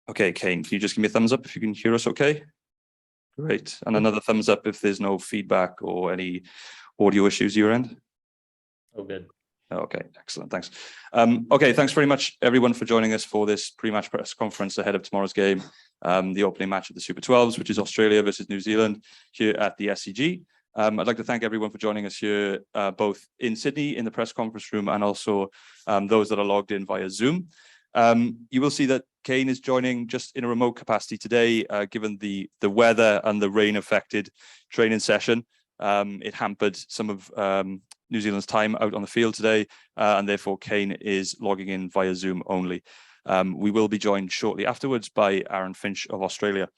Okay, Kane, can you just give me a thumbs up if you can hear us okay? Great. And another thumbs up if there's no feedback or any audio issues your end. All good. Okay, excellent. Thanks. Okay, thanks very much, everyone, for joining us for this pre-match press conference ahead of tomorrow's game, the opening match of the Super 12s, which is Australia versus New Zealand here at the SCG. I'd like to thank everyone for joining us here, both in Sydney in the press conference room and also those that are logged in via Zoom. You will see that Kane is joining just in a remote capacity today, given the weather and the rain-affected training session. It hampered some of New Zealand's time out on the field today, and therefore Kane is logging in via Zoom only. We will be joined shortly afterwards by Aaron Finch of Australia.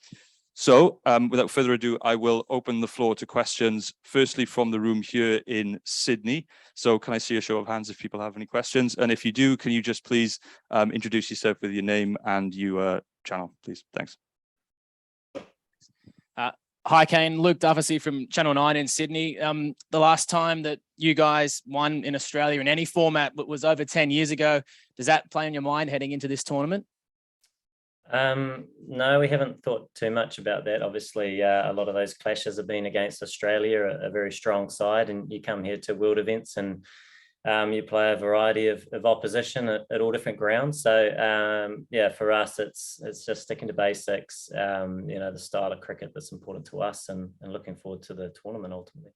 So without further ado, I will open the floor to questions, firstly from the room here in Sydney. So can I see a show of hands if people have any questions? And if you do, can you just please introduce yourself with your name and your channel, please? Thanks. Hi, Kane. Luke Duffy from Channel 9 in Sydney. The last time that you guys won in Australia in any format was over 10 years ago. Does that play in your mind heading into this tournament? No, we haven't thought too much about that. Obviously, a lot of those clashes have been against Australia, a very strong side, and you come here to world events and you play a variety of opposition at all different grounds. So yeah, for us, it's just sticking to basics, the style of cricket that's important to us, and looking forward to the tournament ultimately.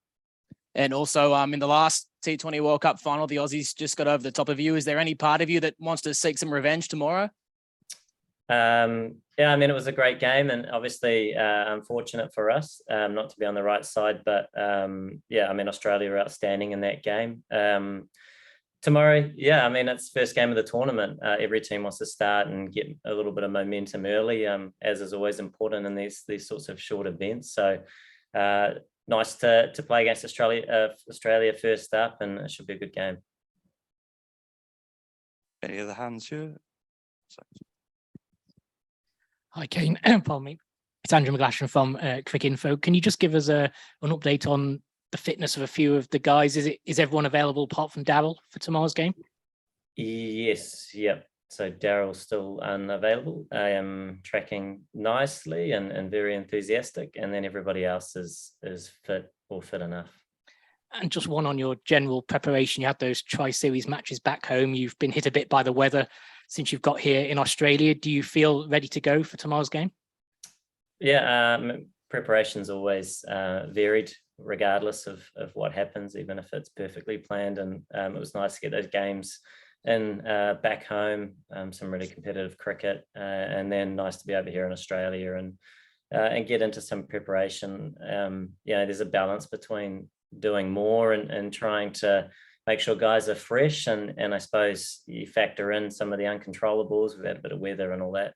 And also in the last T20 World Cup final, the Aussies just got over the top of you. Is there any part of you that wants to seek some revenge tomorrow? Yeah, I mean, it was a great game, and obviously unfortunate for us not to be on the right side, but yeah, I mean, Australia are outstanding in that game. Tomorrow, yeah, I mean, it's first game of the tournament. Every team wants to start and get a little bit of momentum early, as is always important in these sorts of short events. So nice to play against Australia first up, and it should be a good game. Any other hands here? Hi, Kane. Pardon me. It's Andrew McGlashan from Quick Info. Can you just give us an update on the fitness of a few of the guys? Is everyone available apart from Daryl for tomorrow's game? Yes, yep. So Daryl's still unavailable. I am tracking nicely and very enthusiastic, and then everybody else is fit or fit enough. And just one on your general preparation. You had those tri-series matches back home. You've been hit a bit by the weather since you've got here in Australia. Do you feel ready to go for tomorrow's game? Yeah, preparation's always varied regardless of what happens, even if it's perfectly planned. And it was nice to get those games in back home, some really competitive cricket, and then nice to be over here in Australia and get into some preparation. There's a balance between doing more and trying to make sure guys are fresh, and I suppose you factor in some of the uncontrollables. We've had a bit of weather and all that,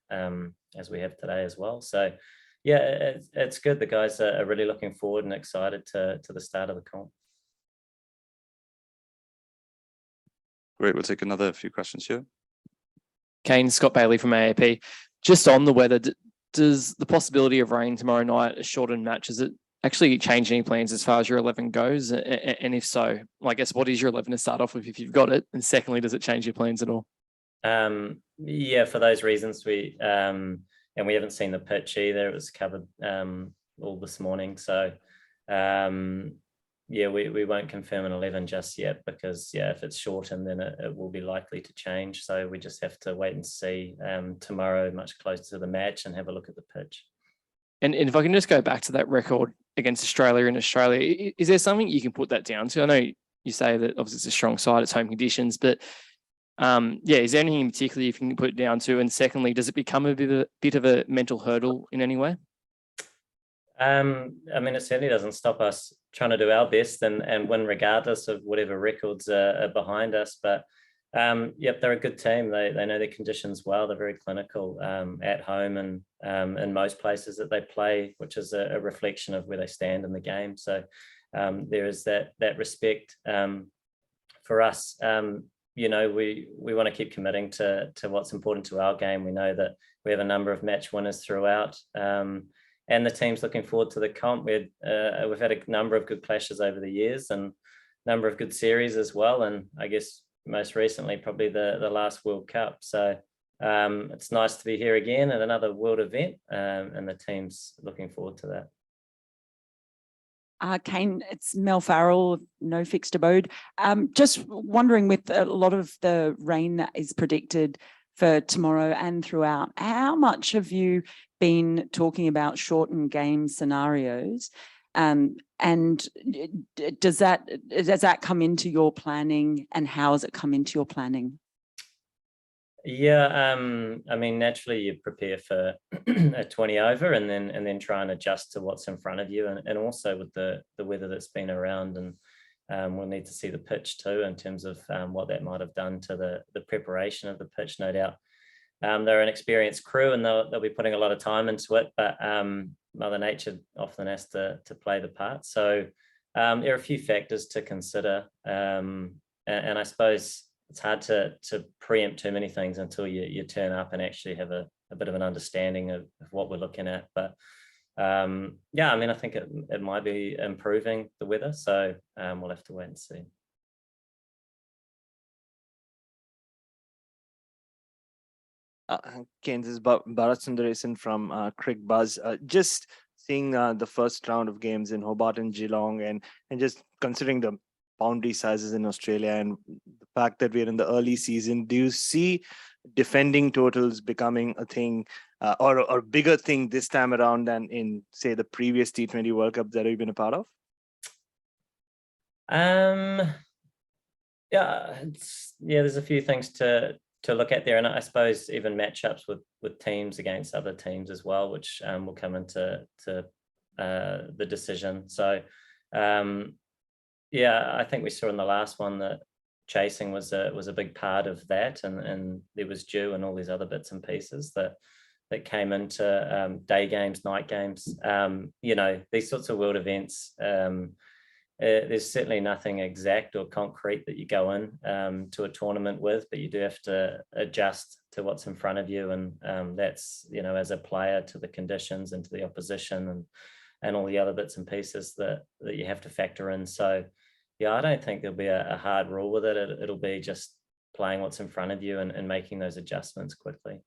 as we have today as well. So yeah, it's good. The guys are really looking forward and excited to the start of the comp. Great, we'll take another few questions here. Kane, Scott Bailey from AAP. Just on the weather, does the possibility of rain tomorrow night, a shortened match, is it actually change any plans as far as your 11 goes? And if so, I guess, what is your 11 to start off with if you've got it? And secondly, does it change your plans at all? Yeah, for those reasons, and we haven't seen the pitch either. It was covered all this morning. So yeah, we won't confirm an 11 just yet, because yeah, if it's shortened, then it will be likely to change. So we just have to wait and see tomorrow, much closer to the match, and have a look at the pitch. And if I can just go back to that record against Australia in Australia, is there something you can put that down to? I know you say that obviously it's a strong side, it's home conditions, but yeah, is there anything in particular you can put it down to? And secondly, does it become a bit of a mental hurdle in any way? I mean, it certainly doesn't stop us trying to do our best and win regardless of whatever records are behind us. But yep, they're a good team. They know their conditions well. They're very clinical at home and in most places that they play, which is a reflection of where they stand in the game. So there is that respect for us. We want to keep committing to what's important to our game. We know that we have a number of match winners throughout, and the team's looking forward to the comp. We've had a number of good clashes over the years and a number of good series as well. And I guess most recently, probably the last World Cup. So it's nice to be here again at another world event, and the team's looking forward to that. Kane, it's Mel Farrell, No Fixed Abode. Just wondering, with a lot of the rain that is predicted for tomorrow and throughout, how much have you been talking about shortened game scenarios? And does that come into your planning, and how has it come into your planning? Yeah, I mean, naturally you prepare for a 20 over and then try and adjust to what's in front of you, and also with the weather that's been around, and we'll need to see the pitch too in terms of what that might have done to the preparation of the pitch, no doubt. They're an experienced crew and they'll be putting a lot of time into it, but Mother Nature often has to play the part. So there are a few factors to consider, and I suppose it's hard to preempt too many things until you turn up and actually have a bit of an understanding of what we're looking at. But yeah, I mean, I think it might be improving the weather, so we'll have to wait and see. Kane, this is Bharat Sundaresan from Crick Buzz. Just seeing the first round of games in Hobart and Geelong, and just considering the boundary sizes in Australia and the fact that we're in the early season, do you see defending totals becoming a thing or a bigger thing this time around than in, say, the previous T20 World Cup that you've been a part of? Yeah, there's a few things to look at there, and I suppose even matchups with teams against other teams as well, which will come into the decision. So yeah, I think we saw in the last one that chasing was a big part of that, and there was dew and all these other bits and pieces that came into day games, night games. You know, these sorts of world events, there's certainly nothing exact or concrete that you go in to a tournament with, but you do have to adjust to what's in front of you, and that's, you know, as a player, to the conditions and to the opposition and all the other bits and pieces that you have to factor in. So yeah, I don't think there'll be a hard rule with it. It'll be just playing what's in front of you and making those adjustments quickly.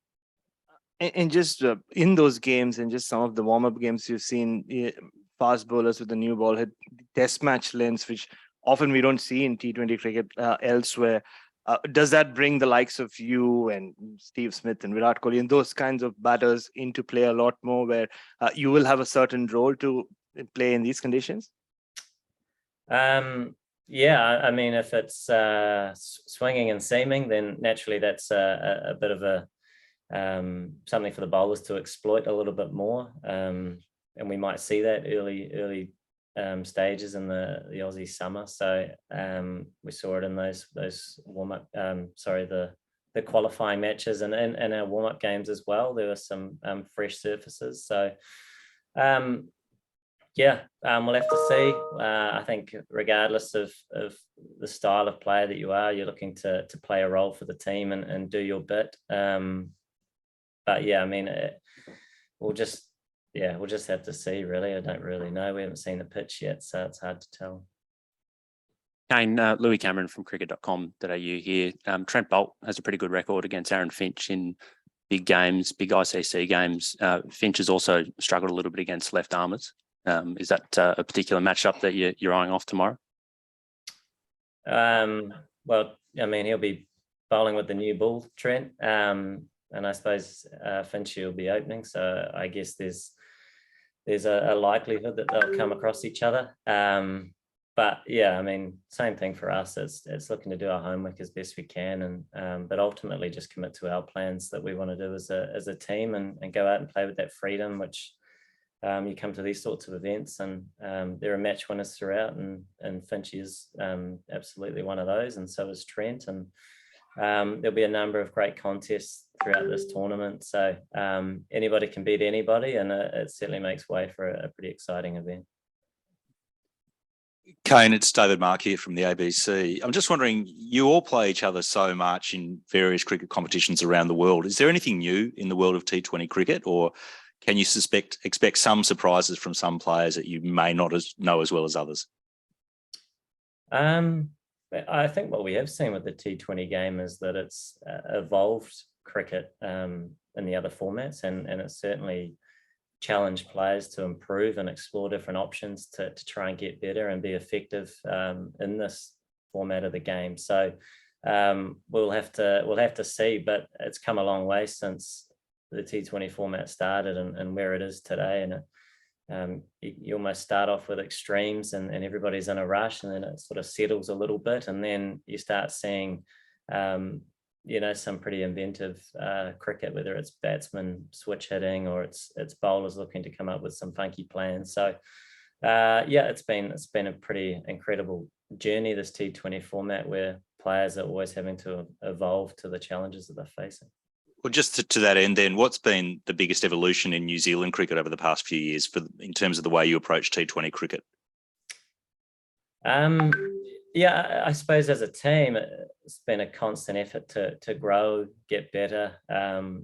And just in those games and just some of the warm-up games, you've seen fast bowlers with the new ball hit test match lengths, which often we don't see in T20 cricket elsewhere. Does that bring the likes of you and Steve Smith and Virat Kohli and those kinds of batters into play a lot more, where you will have a certain role to play in these conditions? Yeah, I mean, if it's swinging and seaming, then naturally that's a bit of a something for the bowlers to exploit a little bit more, and we might see that early stages in the Aussie summer. So we saw it in those warm-up, the qualifying matches, and our warm-up games as well. There were some fresh surfaces. So yeah, we'll have to see. I think regardless of the style of player that you are, you're looking to play a role for the team and do your bit. But yeah, I mean, we'll just have to see, really. I don't really know. We haven't seen the pitch yet, so it's hard to tell. Kane, Louis Cameron from cricket.com.au here. Trent Boult has a pretty good record against Aaron Finch in big games, big ICC games. Finch has also struggled a little bit against left armers. Is that a particular matchup that you're eyeing off tomorrow? Well, I mean, he'll be bowling with the new bull, Trent, and I suppose Finch will be opening. So I guess there's a likelihood that they'll come across each other. But yeah, I mean, same thing for us. It's looking to do our homework as best we can, and but ultimately just commit to our plans that we want to do as a team, and go out and play with that freedom, which you come to these sorts of events, and there are match winners throughout, and Finch is absolutely one of those, and so is Trent, and there'll be a number of great contests throughout this tournament. So anybody can beat anybody, and it certainly makes way for a pretty exciting event. Kane, it's David Mark here from the ABC. I'm just wondering, you all play each other so much in various cricket competitions around the world. Is there anything new in the world of T20 cricket, or can you expect some surprises from some players that you may not know as well as others? I think what we have seen with the T20 game is that it's evolved cricket in the other formats, and it's certainly challenged players to improve and explore different options to try and get better and be effective in this format of the game. So we'll have to see, but it's come a long way since the T20 format started and where it is today. And you almost start off with extremes and everybody's in a rush, and then it sort of settles a little bit, and then you start seeing some pretty inventive cricket, whether it's batsmen switch hitting or it's bowlers looking to come up with some funky plans. So it's been a pretty incredible journey, this T20 format, where players are always having to evolve to the challenges that they're facing. Well, just to that end then, what's been the biggest evolution in New Zealand cricket over the past few years in terms of the way you approach T20 cricket? I suppose as a team, it's been a constant effort to grow, get better. As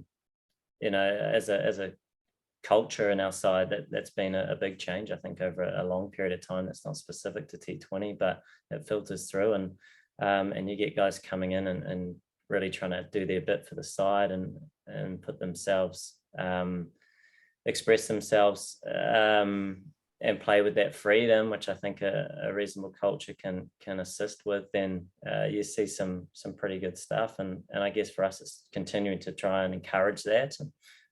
a culture in our side, that's been a big change, I think, over a long period of time. That's not specific to T20, but it filters through, and you get guys coming in and really trying to do their bit for the side and put themselves, express themselves, and play with that freedom, which I think a reasonable culture can assist with. Then you see some pretty good stuff, and I guess for us it's continuing to try and encourage that, and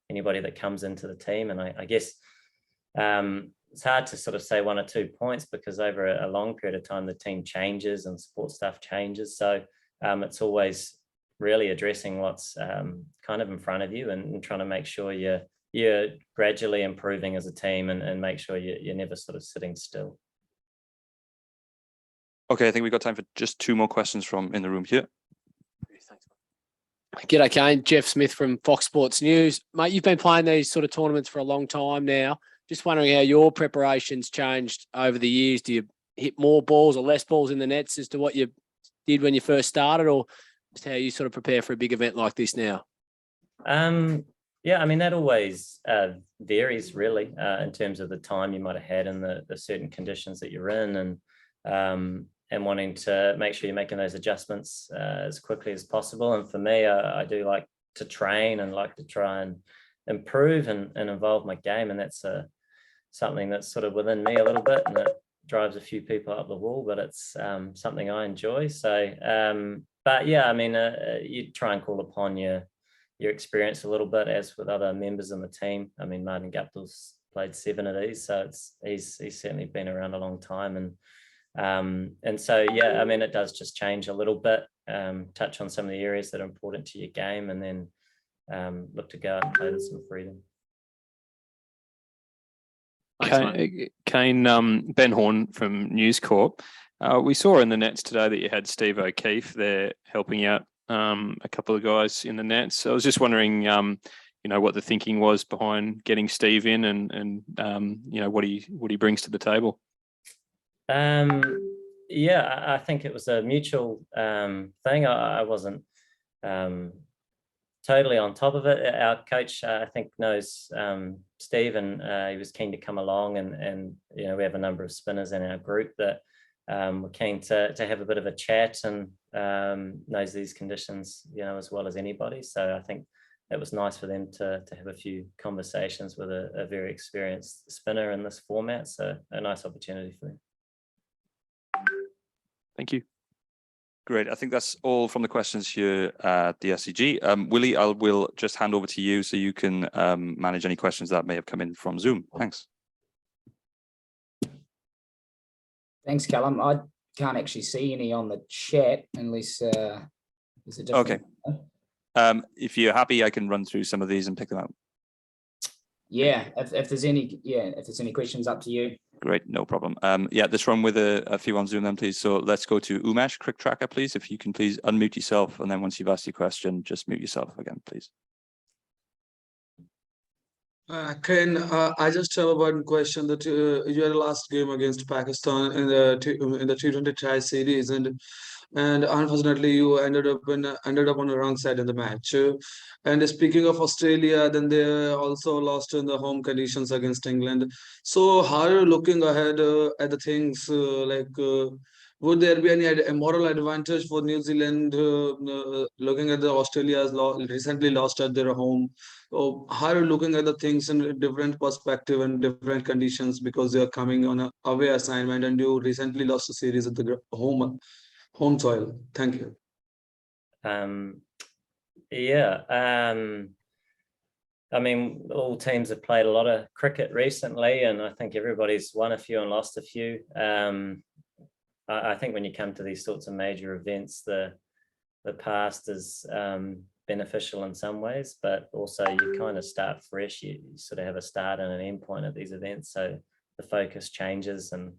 anybody that comes into the team. And I guess it's hard to sort of say 1 or 2 points, because over a long period of time the team changes and support stuff changes, so it's always really addressing what's kind of in front of you and trying to make sure you're gradually improving as a team and make sure you're never sort of sitting still. Okay, I think we've got time for just 2 more questions from in the room here. G'day, Kane. Jeff Smith from Fox Sports News. Mate, you've been playing these sort of tournaments for a long time now. Just wondering how your preparation's changed over the years. Do you hit more balls or less balls in the nets as to what you did when you first started, or just how you sort of prepare for a big event like this now? That always varies really in terms of the time you might have had and the certain conditions that you're in, and wanting to make sure you're making those adjustments as quickly as possible. And for me, I do like to train and like to try and improve and involve my game, and that's something that's sort of within me a little bit, and it drives a few people up the wall, but it's something I enjoy. So you try and call upon your experience a little bit, as with other members in the team. I mean, Martin Guptill's played 7 of these, so he's certainly been around a long time, and so it does just change a little bit, touch on some of the areas that are important to your game, and then look to go out and play with some freedom. Kane, Ben Horn from News Corp. We saw in the nets today that you had Steve O'Keefe there helping out a couple of guys in the nets. So I was just wondering, what the thinking was behind getting Steve in, and what he brings to the table. I think it was a mutual thing. I wasn't totally on top of it. Our coach, I think, knows Steve, and he was keen to come along, and we have a number of spinners in our group that we're keen to have a bit of a chat, and knows these conditions as well as anybody. So I think it was nice for them to have a few conversations with a very experienced spinner in this format. So a nice opportunity for them. Thank you. Great. I think that's all from the questions here at the SCG. Willie, will just hand over to you so you can manage any questions that may have come in from Zoom. Thanks. Thanks, Callum. I can't actually see any on the chat unless there's a different. Okay. If you're happy, I can run through some of these and pick them out. Yeah, if there's any questions, up to you. Great, no problem. Let's run with a few on Zoom then, please. So let's go to Umesh, Crick Tracker, please. If you can please unmute yourself, and then once you've asked your question, just mute yourself again, please. Ken, I just have one question. That you had a last game against Pakistan in the T20 Tri series, and unfortunately you ended up on the wrong side of the match. And speaking of Australia, then they also lost in the home conditions against England. So how are you looking ahead at the things would there be any a moral advantage for New Zealand looking at the Australia's recently lost at their home? Or how are you looking at the things in a different perspective and different conditions because they are coming on a away assignment and you recently lost a series at the home soil? Thank you. I mean, all teams have played a lot of cricket recently, and I think everybody's won a few and lost a few. I think when you come to these sorts of major events, the past is beneficial in some ways, but also you kind of start fresh. You sort of have a start and an end point at these events, so the focus changes, and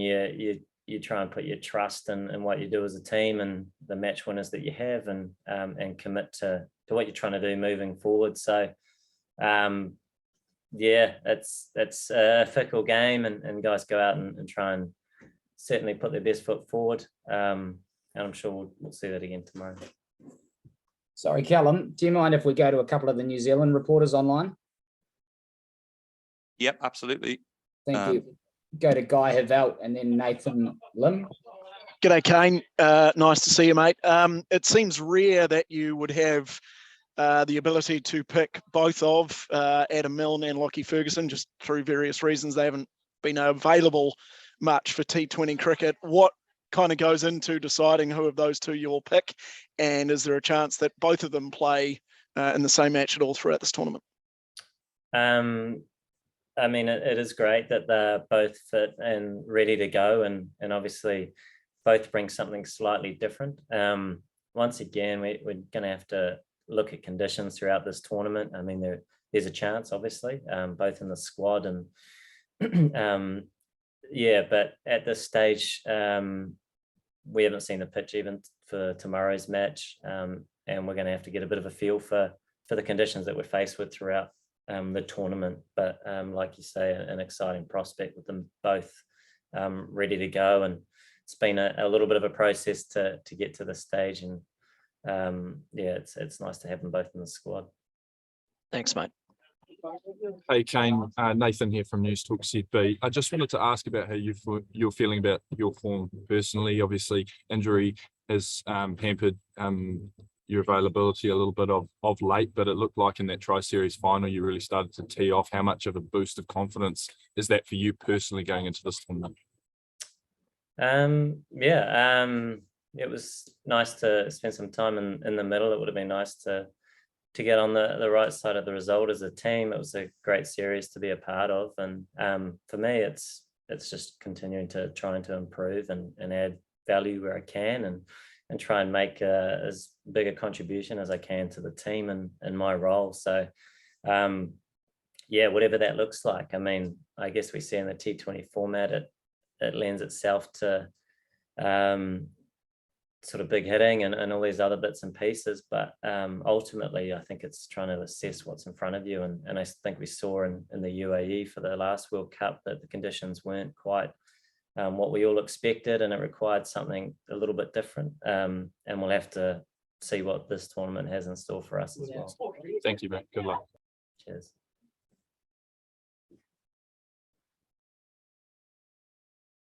you try and put your trust in what you do as a team and the match winners that you have, and commit to what you're trying to do moving forward. So yeah, it's a fickle game, and guys go out and try and certainly put their best foot forward, and I'm sure we'll see that again tomorrow. Sorry, Callum, do you mind if we go to a couple of the New Zealand reporters online? Yep, absolutely. Thank you. Go to Guy Havelt and then Nathan Lim. G'day, Kane. Nice to see you, mate. It seems rare that you would have the ability to pick both of Adam Milne and Lockie Ferguson, just through various reasons. They haven't been available much for T20 cricket. What kind of goes into deciding who of those two you'll pick? And is there a chance that both of them play in the same match at all throughout this tournament? I mean, it is great that they're both fit and ready to go, and obviously both bring something slightly different. Once again, we're going to have to look at conditions throughout this tournament. I mean, there's a chance, obviously, both in the squad, and yeah, but at this stage, we haven't seen the pitch even for tomorrow's match, and we're going to have to get a bit of a feel for the conditions that we're faced with throughout the tournament. But like you say, an exciting prospect with them both ready to go, and it's been a little bit of a process to get to this stage, and yeah, it's nice to have them both in the squad. Thanks, mate. Hey, Kane, Nathan here from News Talk ZB. I just wanted to ask about how you're feeling about your form personally. Obviously, injury has hampered your availability a little bit of late, but it looked like in that Tri-Series final, you really started to tee off. How much of a boost of confidence is that for you personally going into this tournament? It was nice to spend some time in the middle. It would have been nice to get on the right side of the result as a team. It was a great series to be a part of, and for me, it's just continuing to trying to improve and add value where I can, and try and make as big a contribution as I can to the team and my role. So yeah, whatever that looks like. I mean, I guess we see in the T20 format, it lends itself to sort of big hitting and all these other bits and pieces, but ultimately I think it's trying to assess what's in front of you, and I think we saw in the UAE for the last World Cup that the conditions weren't quite what we all expected, and it required something a little bit different, and we'll have to see what this tournament has in store for us as well. Thank you, mate. Good luck. Cheers.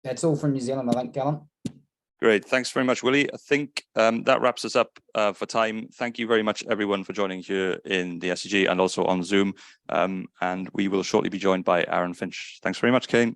That's all from New Zealand, I think, Callum. Great. Thanks very much, Willie. I think that wraps us up for time. Thank you very much, everyone, for joining here in the SCG and also on Zoom. And we will shortly be joined by Aaron Finch. Thanks very much, Kane.